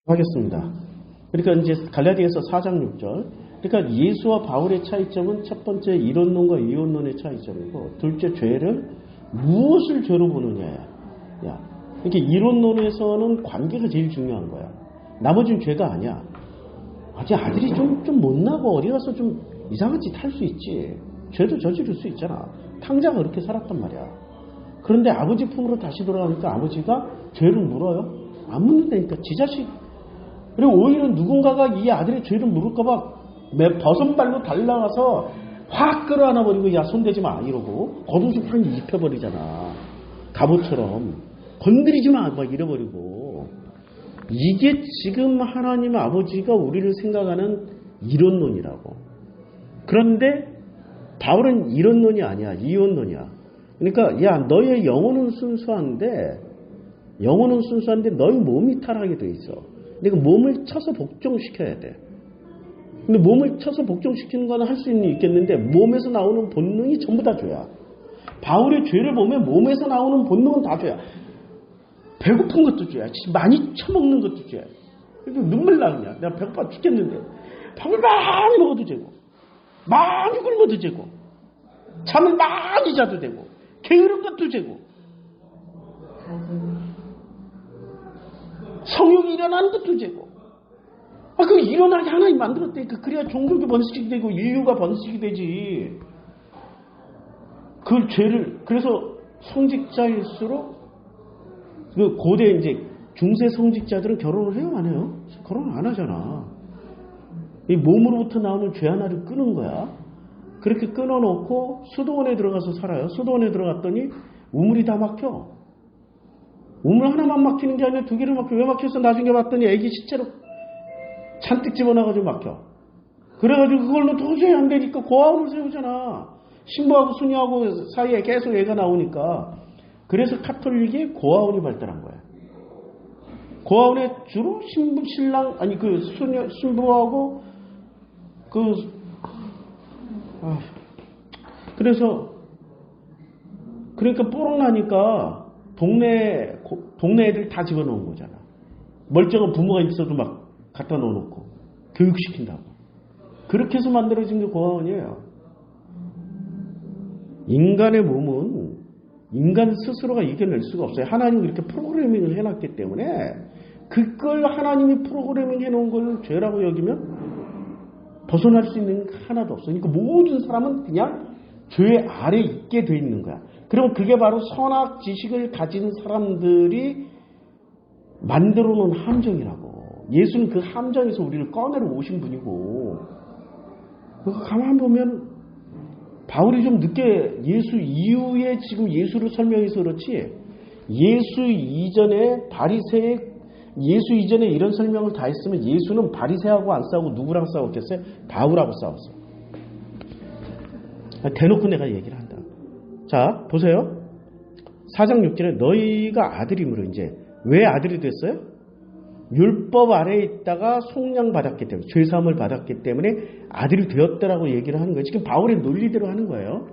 하겠습니다. 그러니까 이제 갈라디아서 4장 6절. 그러니까 예수와 바울의 차이점은 첫 번째 이론론과 이원론의 차이점이고, 둘째 죄를 무엇을 죄로 보느냐야. 이렇게 이론론에서는 관계가 제일 중요한 거야. 나머지는 죄가 아니야. 아직 아들이 좀 못나고 어디 가서 좀 이상한 짓 할 수 있지. 죄도 저지를 수 있잖아. 탕자가 그렇게 살았단 말이야. 그런데 아버지 품으로 다시 돌아가니까 아버지가 죄를 물어요? 안 묻는다니까. 지 자식. 그리고 오히려 누군가가 이 아들의 죄를 물을까봐 버선발로 달려가서 확 끌어안아 버리고, 야 손대지 마 이러고 겉옷을 입혀버리잖아. 갑옷처럼 건드리지 마 막 이래버리고. 이게 지금 하나님 아버지가 우리를 생각하는 이론론이라고. 그런데 바울은 이론론이 아니야. 이원론이야. 그러니까 야 너의 영혼은 순수한데 너희 몸이 타락하게 돼 있어. 그러니까 몸을 쳐서 복종시켜야 돼. 근데 몸을 쳐서 복종시키는 건 할 수 있겠는데 몸에서 나오는 본능이 전부 다 죄야. 바울의 죄를 보면 몸에서 나오는 본능은 다 죄야. 배고픈 것도 죄야. 많이 처먹는 것도 죄야. 눈물 나냐. 내가 배고파 죽겠는데 밥을 많이 먹어도 되고, 많이 굶어도 되고, 잠을 많이 자도 되고, 게으른 것도 되고, 성욕이 일어나는 것도 되고. 그 일어나게 하나님 만들었다니까. 그래야 종족이 번식이 되고 인류가 번식이 되지. 그 죄를, 그래서 성직자일수록, 그 고대 이제 중세 성직자들은 결혼을 해요, 안 해요? 결혼을 안 하잖아. 이 몸으로부터 나오는 죄 하나를 끄는 거야. 그렇게 끊어놓고 수도원에 들어가서 살아요. 수도원에 들어갔더니 우물이 다 막혀. 우물 하나만 막히는 게 아니라 두 개를 막혀. 왜 막혀서 나중에 봤더니 애기 시체로 잔뜩 집어넣어가지고 막혀. 그래가지고 그걸로 도저히 안 되니까 고아원을 세우잖아. 신부하고 수녀하고 사이에 계속 애가 나오니까. 그래서 카톨릭이 고아원이 발달한 거야. 고아원에 주로 신부하고 그러니까 뽀록 나니까 동네 애들 다 집어넣은 거잖아. 멀쩡한 부모가 있어도 막 갖다 넣어놓고 교육시킨다고. 그렇게 해서 만들어진 게 고아원이에요. 인간의 몸은 인간 스스로가 이겨낼 수가 없어요. 하나님이 이렇게 프로그래밍을 해놨기 때문에 그걸 하나님이 프로그래밍 해놓은 걸 죄라고 여기면 벗어날 수 있는 게 하나도 없어요. 그러니까 모든 사람은 그냥 죄 아래 있게 돼 있는 거야. 그럼 그게 바로 선악 지식을 가진 사람들이 만들어 놓은 함정이라고. 예수는 그 함정에서 우리를 꺼내러 오신 분이고, 가만 보면 바울이 좀 늦게 예수 이후에 지금 예수를 설명해서 그렇지, 예수 이전에 이런 설명을 다 했으면 예수는 바리새하고 안 싸우고 누구랑 싸웠겠어요? 바울하고 싸웠어. 대놓고 내가 얘기를 한다. 자, 보세요. 4장 6절에 너희가 아들이므로, 이제 왜 아들이 됐어요? 율법 아래에 있다가 속량 받았기 때문에, 죄사함을 받았기 때문에 아들이 되었다라고 얘기를 하는 거예요. 지금 바울의 논리대로 하는 거예요.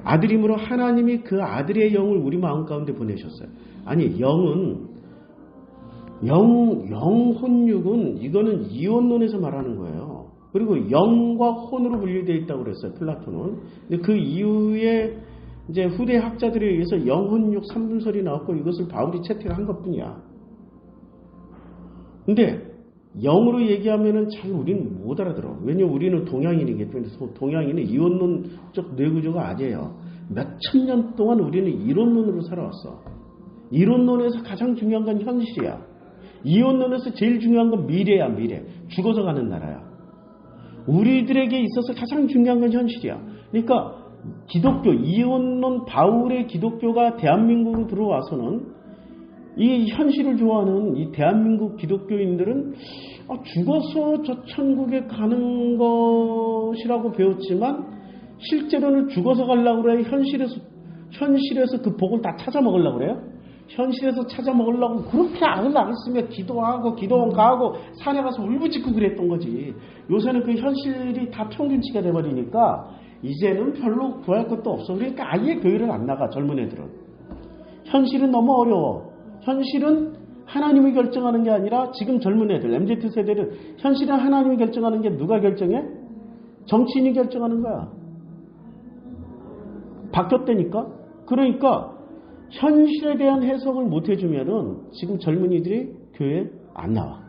아들이므로 하나님이 그 아들의 영을 우리 마음 가운데 보내셨어요. 아니, 영혼육은 이거는 이원론에서 말하는 거예요. 그리고 영과 혼으로 분리되어 있다고 그랬어요, 플라톤은. 근데 그 이후에 이제 후대 학자들에 의해서 영혼육 3분설이 나왔고, 이것을 바울이 채택한 것뿐이야. 근데 영으로 얘기하면은 잘 우리는 못 알아들어. 왜냐면 우리는 동양인이기 때문에. 동양인은 이원론적 뇌구조가 아니에요. 몇천 년 동안 우리는 이론론으로 살아왔어. 이론론에서 가장 중요한 건 현실이야. 이원론에서 제일 중요한 건 미래야, 미래. 죽어서 가는 나라야. 우리들에게 있어서 가장 중요한 건 현실이야. 그러니까 기독교, 이원론 바울의 기독교가 대한민국으로 들어와서는 이 현실을 좋아하는 이 대한민국 기독교인들은 죽어서 저 천국에 가는 것이라고 배웠지만 실제로는 죽어서 가려고 그래요. 현실에서 그 복을 다 찾아 먹으려고 그래요. 현실에서 찾아 먹으려고 그렇게 악을 쓰며 기도하고 기도원 가고 산에 가서 울부짖고 그랬던 거지. 요새는 그 현실이 다 평균치가 돼버리니까 이제는 별로 구할 것도 없어. 그러니까 아예 교회를 안 나가, 젊은 애들은. 현실은 너무 어려워. 현실은 하나님이 결정하는 게 아니라 지금 젊은 애들, MZ세대를 현실은 하나님이 결정하는 게 누가 결정해? 정치인이 결정하는 거야. 바뀌었다니까? 그러니까 현실에 대한 해석을 못 해주면은 지금 젊은이들이 교회에 안 나와.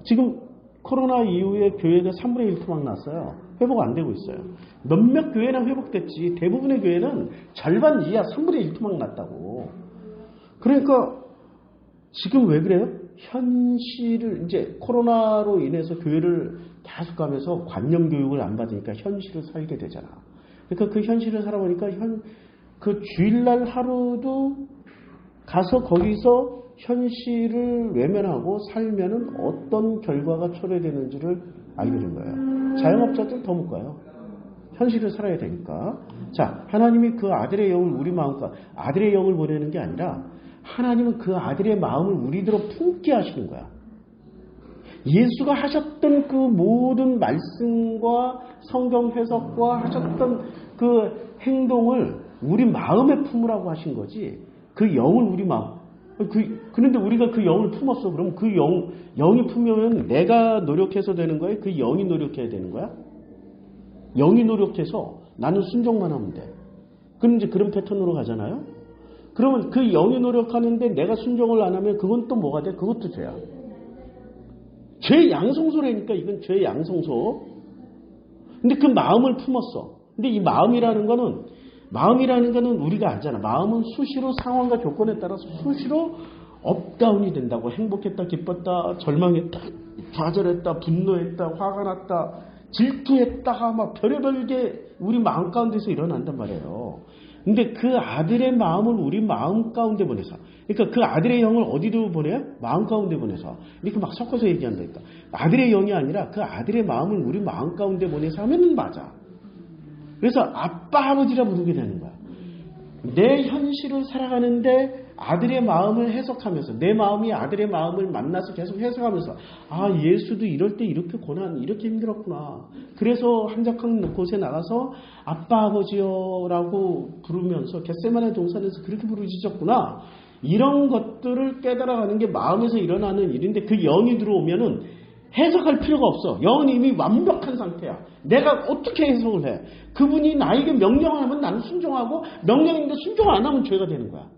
지금 코로나 이후에 교회가 3분의 1 토막 났어요. 회복 안 되고 있어요. 몇몇 교회는 회복됐지 대부분의 교회는 절반 이하 3분의 1 토막 났다고. 그러니까 지금 왜 그래요? 현실을 이제 코로나로 인해서 교회를 계속 가면서 관념 교육을 안 받으니까 현실을 살게 되잖아. 그러니까 그 현실을 살아보니까 그 주일날 하루도 가서 거기서 현실을 외면하고 살면은 어떤 결과가 초래되는지를 알게 된 거예요. 자영업자들 더 못 가요. 현실을 살아야 되니까. 자, 하나님이 그 아들의 영을 우리 마음과 아들의 영을 보내는 게 아니라 하나님은 그 아들의 마음을 우리들로 품게 하시는 거야. 예수가 하셨던 그 모든 말씀과 성경 해석과 하셨던 그 행동을 우리 마음에 품으라고 하신 거지. 그 영을 우리 마음. 그런데 우리가 그 영을 품었어. 그럼 그 영이 품으면 내가 노력해서 되는 거야? 그 영이 노력해야 되는 거야? 영이 노력해서 나는 순종만 하면 돼. 그럼 이제 그런 패턴으로 가잖아요? 그러면 그 영이 노력하는데 내가 순종을 안 하면 그건 또 뭐가 돼? 그것도 죄야. 죄의 양성소라니까 이건 죄의 양성소. 근데 그 마음을 품었어. 근데 이 마음이라는 거는 우리가 알잖아. 마음은 수시로 상황과 조건에 따라서 수시로 업다운이 된다고. 행복했다, 기뻤다, 절망했다, 좌절했다, 분노했다, 화가 났다, 질투했다가 막 별의별 게 우리 마음 가운데서 일어난단 말이에요. 근데 그 아들의 마음을 우리 마음 가운데 보내서, 그러니까 그 아들의 영을 어디로 보내요? 마음 가운데 보내서. 이렇게 막 섞어서 얘기한다니까. 아들의 영이 아니라 그 아들의 마음을 우리 마음 가운데 보내서 하면 맞아. 그래서 아빠 아버지라 부르게 되는 거야. 내 현실을 살아가는데 아들의 마음을 해석하면서, 내 마음이 아들의 마음을 만나서 계속 해석하면서, 아, 예수도 이럴 때 이렇게 고난, 이렇게 힘들었구나. 그래서 한적한 곳에 나가서 아빠 아버지여라고 부르면서 겟세마네 동산에서 그렇게 부르짖었구나. 이런 것들을 깨달아가는 게 마음에서 일어나는 일인데, 그 영이 들어오면은 해석할 필요가 없어. 영은 이미 완벽한 상태야. 내가 어떻게 해석을 해? 그분이 나에게 명령을 하면 나는 순종하고, 명령인데 순종 안 하면 죄가 되는 거야.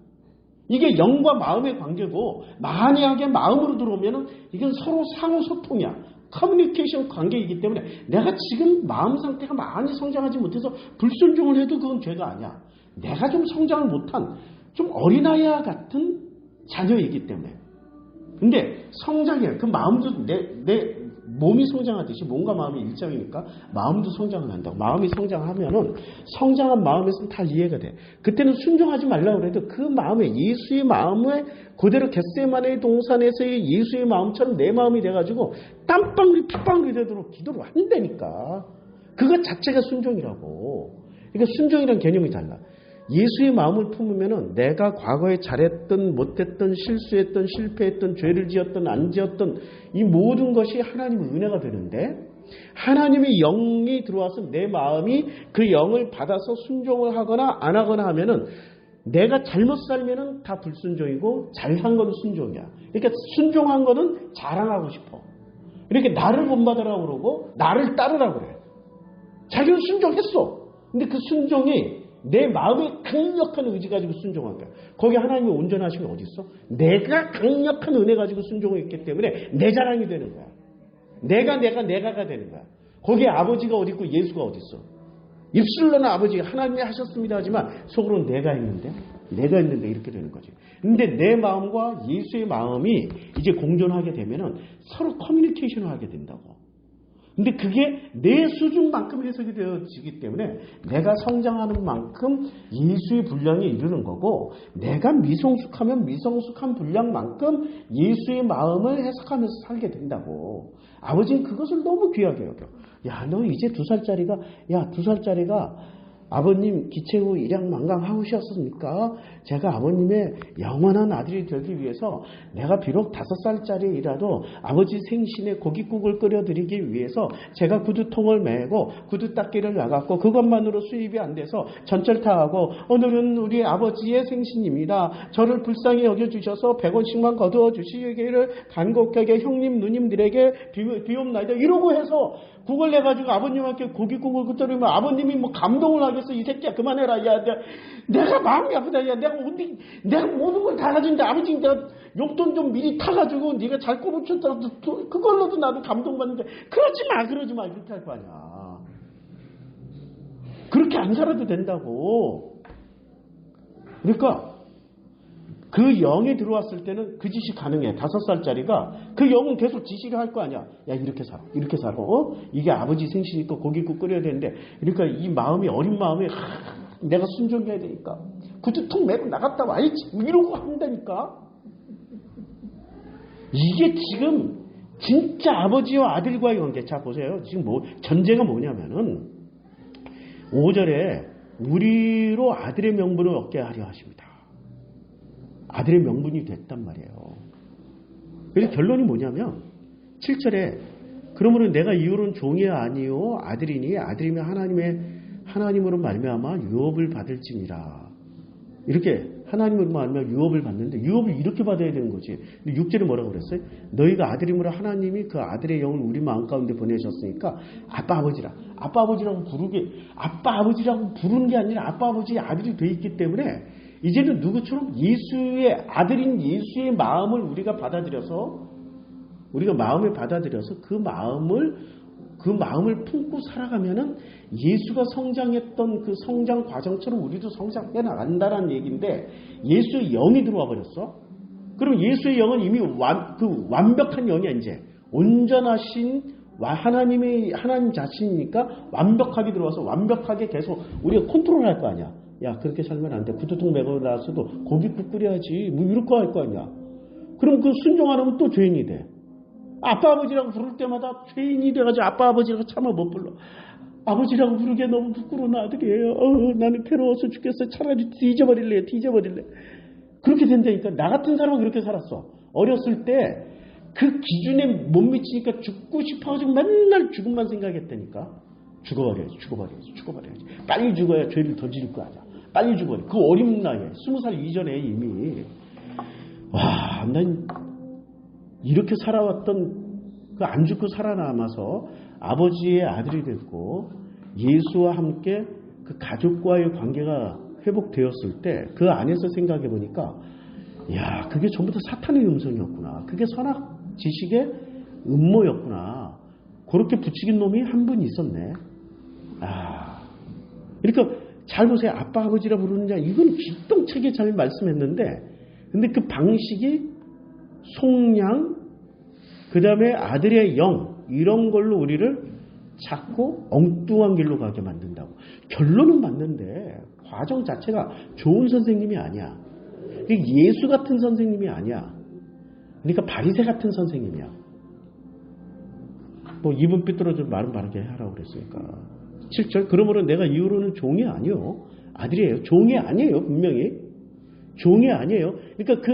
이게 영과 마음의 관계고, 만약에 마음으로 들어오면은 이건 서로 상호 소통이야. 커뮤니케이션 관계이기 때문에 내가 지금 마음 상태가 많이 성장하지 못해서 불순종을 해도 그건 죄가 아니야. 내가 좀 성장을 못한 좀 어린아이와 같은 자녀이기 때문에. 근데 성장해요. 그 마음도 내 몸이 성장하듯이 몸과 마음이 일장이니까 마음도 성장을 한다고. 마음이 성장하면은 성장한 마음에서는 다 이해가 돼. 그때는 순종하지 말라고 해도 그 마음에, 예수의 마음에 그대로 겟세마네 동산에서의 예수의 마음처럼 내 마음이 돼가지고 땀방울이 핏방울이 되도록 기도를 한다니까. 그것 자체가 순종이라고. 그러니까 순종이란 개념이 달라. 예수의 마음을 품으면은 내가 과거에 잘했던, 못했던, 실수했던, 실패했던, 죄를 지었던, 안 지었던 이 모든 것이 하나님의 은혜가 되는데, 하나님의 영이 들어와서 내 마음이 그 영을 받아서 순종을 하거나 안 하거나 하면은 내가 잘못 살면은 다 불순종이고 잘한 건 순종이야. 그러니까 순종한 거는 자랑하고 싶어. 이렇게 나를 본받으라고 그러고 나를 따르라고 그래. 자기는 순종했어. 근데 그 순종이 내 마음에 강력한 의지 가지고 순종한 거야. 거기 하나님이 온전하심이 어디 있어? 내가 강력한 은혜 가지고 순종했기 때문에 내 자랑이 되는 거야. 내가가 되는 거야. 거기에 아버지가 어디 있고 예수가 어디 있어? 입술로는 아버지가 하나님이 하셨습니다 하지만 속으로는 내가 있는데 이렇게 되는 거지. 근데 내 마음과 예수의 마음이 이제 공존하게 되면은 서로 커뮤니케이션을 하게 된다고. 근데 그게 내 수준만큼 해석이 되어지기 때문에 내가 성장하는 만큼 예수의 분량에 이르는 거고, 내가 미성숙하면 미성숙한 분량만큼 예수의 마음을 해석하면서 살게 된다고. 아버지는 그것을 너무 귀하게 여겨. 야, 너 이제 2살짜리가 아버님 기체 후 일양만강하셨습니까? 제가 아버님의 영원한 아들이 되기 위해서 내가 비록 5살짜리이라도 아버지 생신에 고깃국을 끓여드리기 위해서 제가 구두통을 메고 구두닦이를 나갔고 그것만으로 수입이 안 돼서 전철 타고 오늘은 우리 아버지의 생신입니다. 저를 불쌍히 여겨주셔서 100원씩만 거두어 주시기를 간곡하게 형님 누님들에게 비옵나이다. 이러고 해서 국을 내가지고 아버님한테 고깃국을 끓여드리면 아버님이 뭐 감동을 하겠어. 이 새끼야 그만해라. 야 내가 마음이 아프다. 야 내가 모든 걸 다 가진데 아버지 내가 용돈 좀 미리 타가지고 네가 잘 꼬부쳤다고 그걸로도 나도 감동받는데 그러지 마 이렇게 할 거 아니야. 그렇게 안 살아도 된다고. 그러니까 그 영이 들어왔을 때는 그 짓이 가능해. 5살짜리가 그 영은 계속 지시를 할 거 아니야. 야 이렇게 살아. 이게 아버지 생신이니까 고깃국 끓여야 되는데 그러니까 이 마음이 어린 마음이 내가 순종해야 되니까 구두통 메고 나갔다 와야지 이러고 한다니까. 이게 지금 진짜 아버지와 아들과의 관계. 자 보세요. 지금 전제가 뭐냐면은 5절에 우리로 아들의 명분을 얻게 하려 하십니다. 아들의 명분이 됐단 말이에요. 그래서 결론이 뭐냐면 7절에 그러므로 내가 이후로는 종이 아니요 아들이니 아들이면 하나님으로 말미암아 유업을 받을지니라. 이렇게 하나님으로 말미암아 유업을 받는데 유업을 이렇게 받아야 되는 거지. 근데 6절에 뭐라고 그랬어요? 너희가 아들이므로 하나님이 그 아들의 영을 우리 마음 가운데 보내셨으니까 아빠 아버지라고 부르는 게 아니라 아빠 아버지의 아들이 돼 있기 때문에 이제는 누구처럼 예수의 아들인 예수의 마음을 우리가 마음을 받아들여서 그 마음을 품고 살아가면은 예수가 성장했던 그 성장 과정처럼 우리도 성장해 나간다는 얘기인데 예수의 영이 들어와 버렸어. 그럼 예수의 영은 이미 완벽한 영이야. 이제 온전하신 하나님 자신이니까 완벽하게 들어와서 완벽하게 계속 우리가 컨트롤할 거 아니야. 야 그렇게 살면 안 돼. 구두통 메고 나서도 고깃국 끓여야지. 뭐 이럴 거 할 거 아니야. 그럼 그 순종 안 하면 또 죄인이 돼. 아빠 아버지라고 부를 때마다 죄인이 돼가지고 아빠 아버지라고 차마 못 불러. 아버지라고 부르기에 너무 부끄러운 아들이에요. 나는 괴로워서 죽겠어. 차라리 뒤져버릴래. 그렇게 된다니까. 나 같은 사람은 그렇게 살았어. 어렸을 때 그 기준에 못 미치니까 죽고 싶어가지고 맨날 죽음만 생각했다니까. 죽어버려야지. 빨리 죽어야 죄를 더 지을 거 아니야. 빨리 죽어야. 그 어린 나이에 20살 이전에 이미 난 이렇게 살아왔던 그 안 죽고 살아남아서 아버지의 아들이 됐고 예수와 함께 그 가족과의 관계가 회복되었을 때 그 안에서 생각해 보니까 야 그게 전부 다 사탄의 음성이었구나. 그게 선악 지식의 음모였구나. 그렇게 부추긴 놈이 한 분 있었네. 그러니까 잘 보세요. 아빠 아버지라 부르는 자 이건 기똥차게 잘 말씀했는데 근데 그 방식이 속량 그 다음에 아들의 영 이런 걸로 우리를 자꾸 엉뚱한 길로 가게 만든다고. 결론은 맞는데 과정 자체가 좋은 선생님이 아니야. 예수 같은 선생님이 아니야. 그러니까 바리새 같은 선생님이야. 뭐 입은 삐뚤어져 말은 바르게 하라고 그랬으니까. 7절 그러므로 내가 이후로는 종이 아니요 아들이에요. 종이 아니에요. 분명히 종이 아니에요. 그러니까 그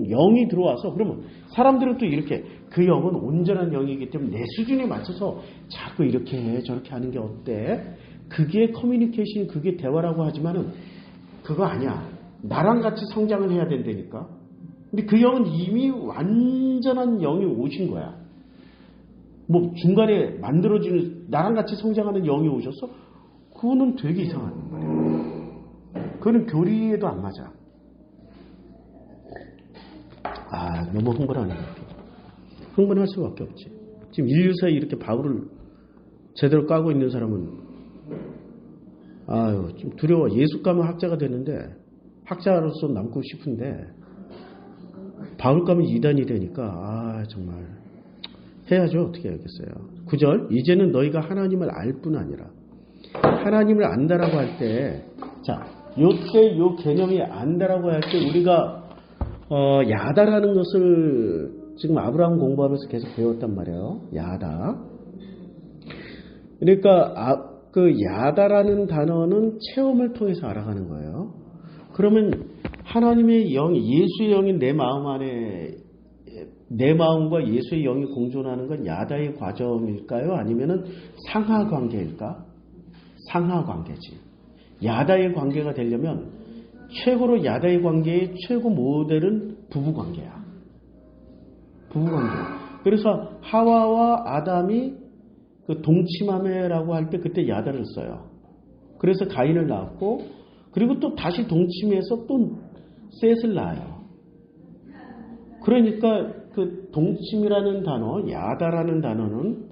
영이 들어와서 그러면 사람들은 또 이렇게 그 영은 온전한 영이기 때문에 내 수준에 맞춰서 자꾸 이렇게 저렇게 하는 게 어때? 그게 커뮤니케이션, 그게 대화라고 하지만은 그거 아니야. 나랑 같이 성장을 해야 된다니까. 근데 그 영은 이미 완전한 영이 오신 거야. 뭐 중간에 만들어지는 나랑 같이 성장하는 영이 오셨어? 그거는 되게 이상한 말이야. 그거는 교리에도 안 맞아. 너무 흥분하네. 흥분할 수밖에 없지. 지금 인류사에 이렇게 바울을 제대로 까고 있는 사람은 좀 두려워. 예수 가면 학자가 되는데 학자로서 남고 싶은데 바울 가면 이단이 되니까 정말 해야죠. 어떻게 해야겠어요. 9절 이제는 너희가 하나님을 알 뿐 아니라 하나님을 안다라고 할 때 요때 요 개념이 안다라고 할 때 우리가 야다라는 것을 지금 아브라함 공부하면서 계속 배웠단 말이에요. 야다. 그러니까 그 야다라는 단어는 체험을 통해서 알아가는 거예요. 그러면 하나님의 영, 예수의 영이 내 마음 안에, 내 마음과 예수의 영이 공존하는 건 야다의 과정일까요? 아니면은 상하 관계일까? 상하 관계지. 야다의 관계가 되려면 최고로 야다의 관계의 최고 모델은 부부 관계야. 부부 관계. 그래서 하와와 아담이 그 동침함에라고 할 때 그때 야다를 써요. 그래서 가인을 낳았고, 그리고 또 다시 동침해서 또 셋을 낳아요. 그러니까 그 동침이라는 단어, 야다라는 단어는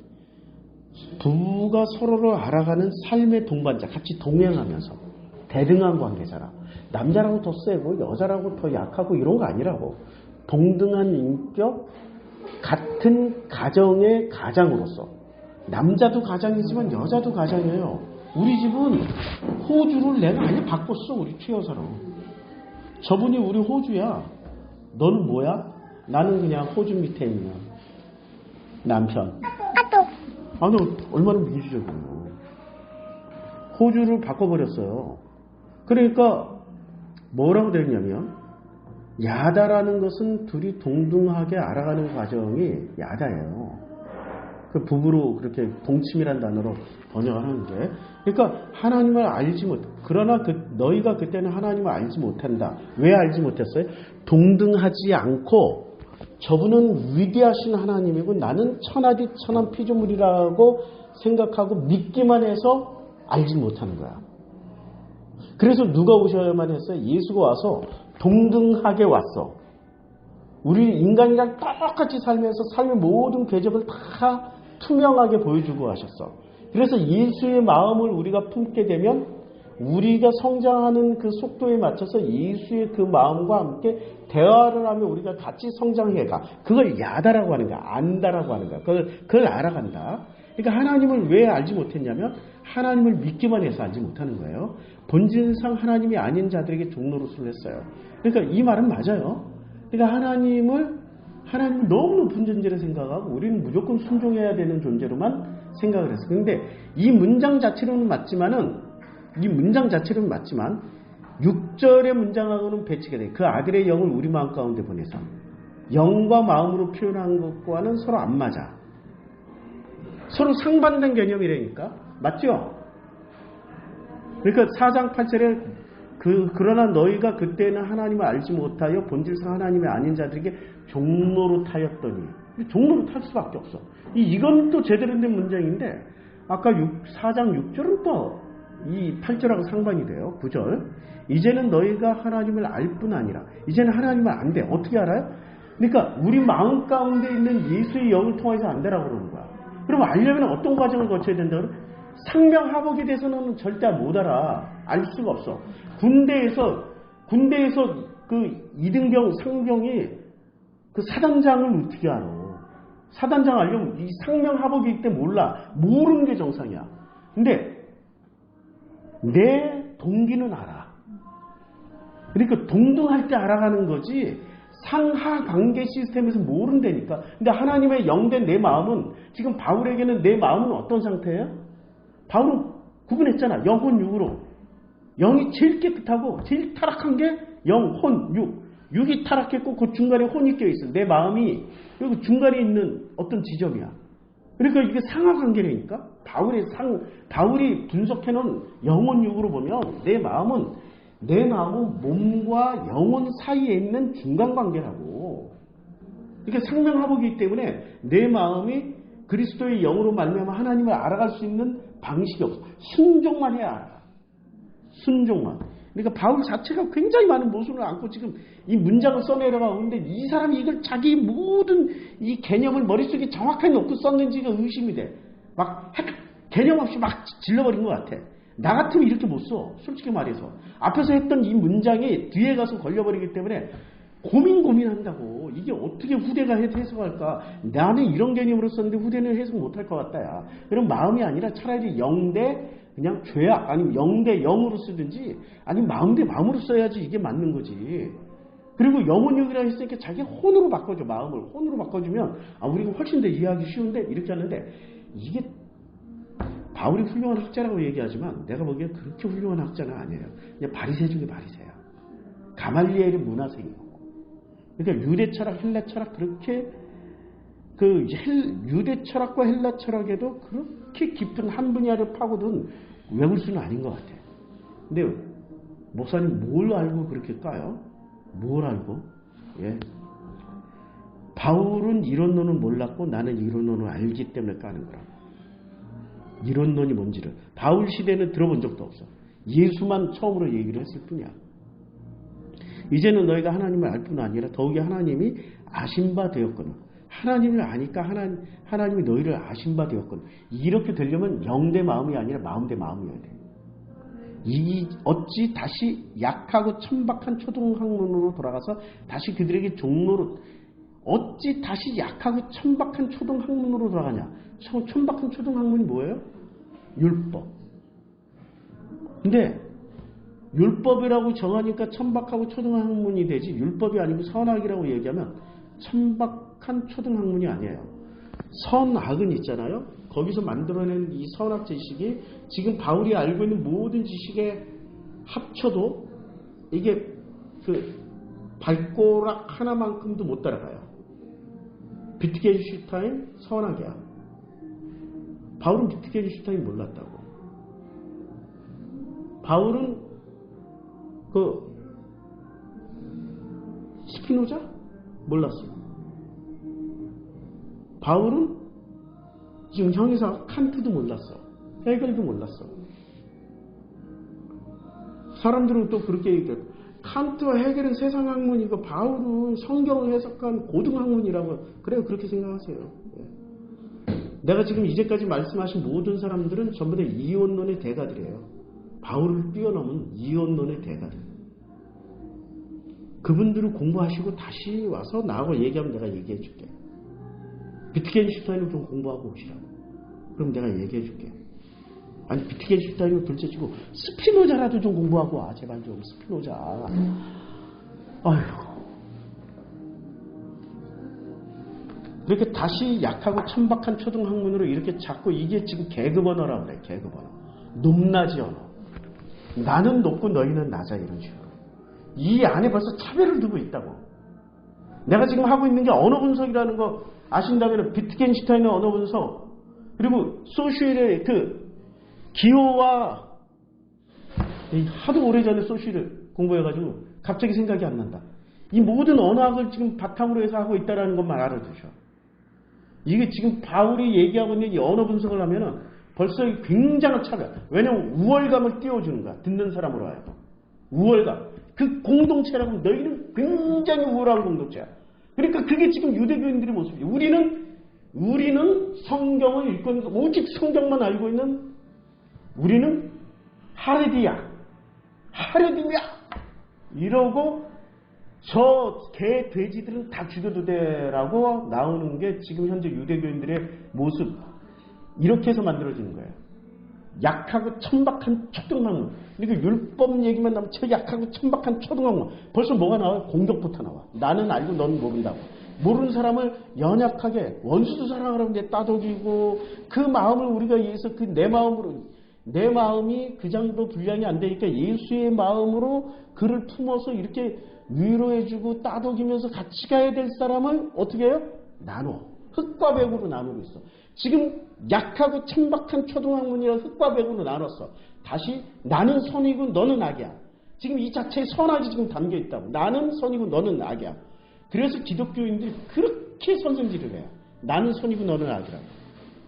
부부가 서로를 알아가는 삶의 동반자, 같이 동행하면서 대등한 관계잖아. 남자라고 더 세고 여자라고 더 약하고 이런 거 아니라고. 동등한 인격, 같은 가정의 가장으로서. 남자도 가장이지만 여자도 가장이에요. 우리 집은 호주를 내가 아예 바꿨어. 우리 최여사로. 저분이 우리 호주야. 너는 뭐야? 나는 그냥 호주 밑에 있는 남편. 아니, 얼마나 민주적이에요. 호주를 바꿔버렸어요. 그러니까 뭐라고 되냐면 야다라는 것은 둘이 동등하게 알아가는 과정이 야다예요. 그 부부로 그렇게 동침이라는 단어로 번역을 하는데, 그러니까 하나님을 알지 못. 그러나 너희가 그때는 하나님을 알지 못한다. 왜 알지 못했어요? 동등하지 않고 저분은 위대하신 하나님이고 나는 천하디 천한 피조물이라고 생각하고 믿기만 해서 알지 못하는 거야. 그래서 누가 오셔야만 했어요? 예수가 와서 동등하게 왔어. 우리 인간이랑 똑같이 살면서 삶의 모든 궤적을 다 투명하게 보여주고 하셨어. 그래서 예수의 마음을 우리가 품게 되면 우리가 성장하는 그 속도에 맞춰서 예수의 그 마음과 함께 대화를 하면 우리가 같이 성장해가. 그걸 야다라고 하는 거야. 안다라고 하는 거야. 그걸 알아간다. 그러니까 하나님을 왜 알지 못했냐면 하나님을 믿기만 해서 알지 못하는 거예요. 본질상 하나님이 아닌 자들에게 종노릇을 했어요. 그러니까 이 말은 맞아요. 그러니까 하나님을 너무 높은 존재로 생각하고 우리는 무조건 순종해야 되는 존재로만 생각을 했어요. 그런데 이 문장 자체로는 맞지만 6절의 문장하고는 배치가 돼. 그 아들의 영을 우리 마음 가운데 보내서 영과 마음으로 표현한 것과는 서로 안 맞아. 서로 상반된 개념이라니까. 맞죠? 그러니까 4장 8절에 그러나 너희가 그때는 하나님을 알지 못하여 본질상 하나님이 아닌 자들에게 종노릇하였더니. 종노릇할 수밖에 없어. 이건 또 제대로 된 문장인데 아까 4장 6절은 또 이 8절하고 상반이 돼요. 9절. 이제는 너희가 하나님을 알 뿐 아니라 이제는 하나님을 안 돼. 어떻게 알아요? 그러니까 우리 마음 가운데 있는 예수의 영을 통해서 안되라고 그러는 거야. 그럼 알려면 어떤 과정을 거쳐야 된다? 상명하복에 대해서는 절대 못 알아. 알 수가 없어. 군대에서 그 이등병 상병이 그 사단장을 어떻게 알아? 사단장 알려면 이 상명하복일 때 몰라. 모르는 게 정상이야. 근데 내 동기는 알아. 그러니까 동등할 때 알아가는 거지 상하 관계 시스템에서 모른다니까. 근데 하나님의 영된 내 마음은 지금 바울에게는 내 마음은 어떤 상태예요? 바울은 구분했잖아. 영혼 육으로. 영이 제일 깨끗하고 제일 타락한 게 영, 혼, 육. 육이 타락했고 그 중간에 혼이 껴있어. 내 마음이 여기 중간에 있는 어떤 지점이야. 그러니까 이게 상하 관계라니까. 바울이 분석해놓은 영혼 육으로 보면 내 마음은 몸과 영혼 사이에 있는 중간 관계라고. 그러니까 상명하복이기 때문에 내 마음이 그리스도의 영으로 말미암아 하나님을 알아갈 수 있는 방식이 없어. 순종만 해야 알아. 순종만. 그러니까 바울 자체가 굉장히 많은 모순을 안고 지금 이 문장을 써내려가고 있는데 이 사람이 이걸 자기 모든 이 개념을 머릿속에 정확하게 놓고 썼는지가 의심이 돼. 막 개념 없이 막 질러버린 것 같아. 나 같으면 이렇게 못 써. 솔직히 말해서. 앞에서 했던 이 문장이 뒤에 가서 걸려버리기 때문에 고민한다고. 이게 어떻게 후대가 해석할까? 나는 이런 개념으로 썼는데 후대는 해석 못할 것 같다. 야. 그럼 마음이 아니라 차라리 영대 그냥 죄악 아니면 영대 영으로 쓰든지 아니면 마음대 마음으로 써야지 이게 맞는 거지. 그리고 영혼육이라 했으니까 자기 혼으로 바꿔줘. 마음을 혼으로 바꿔주면 우리가 훨씬 더 이해하기 쉬운데 이렇게 하는데 이게 바울이 훌륭한 학자라고 얘기하지만 내가 보기엔 그렇게 훌륭한 학자는 아니에요. 그냥 바리새 중에 바리새야. 가말리엘이 문화생이고. 그러니까 유대 철학, 헬라 철학 그렇게 유대 철학과 헬라 철학에도 그렇게 깊은 한 분야를 파고든 외울수는 아닌 것 같아요. 근데 목사님 뭘 알고 그렇게 까요? 뭘 알고? 예. 바울은 이론론은 몰랐고 나는 이론론을 알기 때문에 까는 거라고. 이론론이 뭔지를. 바울 시대는 들어본 적도 없어. 예수만 처음으로 얘기를 했을 뿐이야. 이제는 너희가 하나님을 알 뿐 아니라 더욱이 하나님이 아신 바 되었거든. 하나님을 아니까 하나님이 너희를 아신 바 되었거든. 이렇게 되려면 영 대 마음이 아니라 마음 대 마음이어야 돼. 어찌 다시 약하고 천박한 초등학문으로 돌아가서 다시 그들에게 종로로 어찌 다시 약하고 천박한 초등학문으로 돌아가냐. 천박한 초등학문이 뭐예요? 율법. 근데 율법이라고 정하니까 천박하고 초등학문이 되지 율법이 아니고 선악이라고 얘기하면 천박한 초등학문이 아니에요. 선악은 있잖아요. 거기서 만들어낸 이 선악 지식이 지금 바울이 알고 있는 모든 지식에 합쳐도 이게 발꼬락 하나만큼도 못 따라가요. 비트겐슈타인 선악이야. 바울은 비트겐슈타인 몰랐다고. 바울은 스피노자? 몰랐어요. 바울은 지금 형이사 칸트도 몰랐어. 헤겔도 몰랐어. 사람들은 또 그렇게 얘기해요. 칸트와 헤겔은 세상 학문이고 바울은 성경을 해석한 고등학문이라고. 그래요. 그렇게 생각하세요. 내가 지금 이제까지 말씀하신 모든 사람들은 전부 다 이원론의 대가들이에요. 바울을 뛰어넘은 이원론의 대가들. 그분들을 공부하시고 다시 와서 나하고 얘기하면 내가 얘기해 줄게. 비트겐슈타인을 좀 공부하고 오시라고. 그럼 내가 얘기해 줄게. 아니 비트겐슈타인을 둘째치고 스피노자라도 좀 공부하고 와. 제발 좀 스피노자. 아휴. 이렇게 다시 약하고 천박한 초등학문으로 이렇게 자꾸 이게 지금 계급 언어라고 그래. 계급 언어. 높낮이 언어. 나는 높고 너희는 낮아 이런 식으로. 이 안에 벌써 차별을 두고 있다고. 내가 지금 하고 있는 게 언어 분석이라는 거 아신다면 비트겐슈타인의 언어 분석 그리고 소슈일의 기호와 하도 오래전에 소슈일을 공부해가지고 갑자기 생각이 안 난다. 이 모든 언어학을 지금 바탕으로 해서 하고 있다는 것만 알아두셔. 이게 지금 바울이 얘기하고 있는 이 언어 분석을 하면은 벌써 굉장한 차별. 왜냐면 우월감을 띄워주는 거야. 듣는 사람으로 하여금. 우월감. 그 공동체라고 너희는 굉장히 우월한 공동체야. 그러니까 그게 지금 유대교인들의 모습이에요. 우리는 성경을 읽고 있는 오직 성경만 알고 있는 우리는 하레디야. 이러고 저 개 돼지들은 다 죽여도 돼라고 나오는 게 지금 현재 유대교인들의 모습. 이렇게 해서 만들어지는 거예요. 약하고 천박한 초등학문. 그러니까 율법 얘기만 나오면 저 약하고 천박한 초등학문. 벌써 뭐가 나와요? 공격부터 나와. 나는 알고 너는 모른다고. 모르는 사람을 연약하게 원수도 사랑하라는데 따돌리고 그 마음을 우리가 이해해서 내 마음이 그 정도 분량이 안 되니까 예수의 마음으로 그를 품어서 이렇게 위로해주고 따돌리면서 같이 가야 될 사람을 어떻게 해요? 나눠. 흙과 백으로 나누고 있어. 지금 약하고 천박한 초등학문이라 흙과 백으로 나눴어. 다시 나는 선이고 너는 악이야. 지금 이 자체에 선악이 지금 담겨 있다고. 나는 선이고 너는 악이야. 그래서 기독교인들이 그렇게 선생질을 해요. 나는 선이고 너는 악이라고.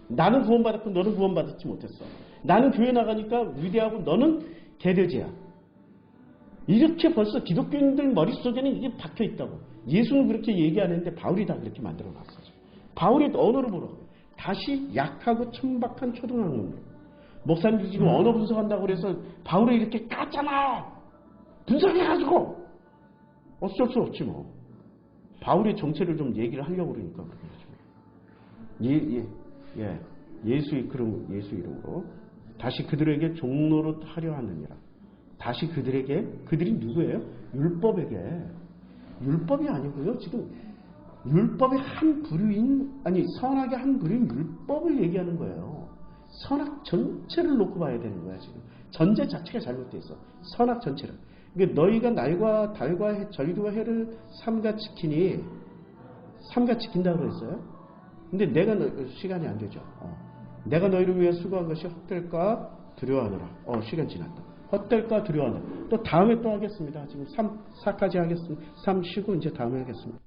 나는 구원받았고 너는 구원받지 못했어. 나는 교회 나가니까 위대하고 너는 개돼지야. 이렇게 벌써 기독교인들 머릿속에는 이게 박혀 있다고. 예수는 그렇게 얘기 안 했는데 바울이 다 그렇게 만들어 놨어요. 바울의 언어를 보러 다시 약하고 천박한 초등학문으로. 목사님들이 지금 언어 분석한다고 그래서 바울을 이렇게 깠잖아. 분석해가지고 어쩔 수 없지 뭐. 바울의 정체를 좀 얘기를 하려고 그러니까 그렇게 하죠. 예수 이름으로 다시 그들에게 종로로 하려 하느니라. 다시 그들이 누구예요? 율법이 아니고요. 지금 율법의 한 부류인 선악의 한 부류인 율법을 얘기하는 거예요. 선악 전체를 놓고 봐야 되는 거야, 지금. 전제 자체가 잘못돼 있어. 선악 전체를. 그러니까 너희가 날과 달과 절기와 해를 삼가 지킨다고 그랬어요. 근데 내가 시간이 안 되죠. 내가 너희를 위해 수고한 것이 헛될까 두려워하노라. 시간 지났다. 헛될까 두려워하노라. 또 다음에 또 하겠습니다. 지금 4까지 하겠습니다. 3 쉬고 이제 다음에 하겠습니다.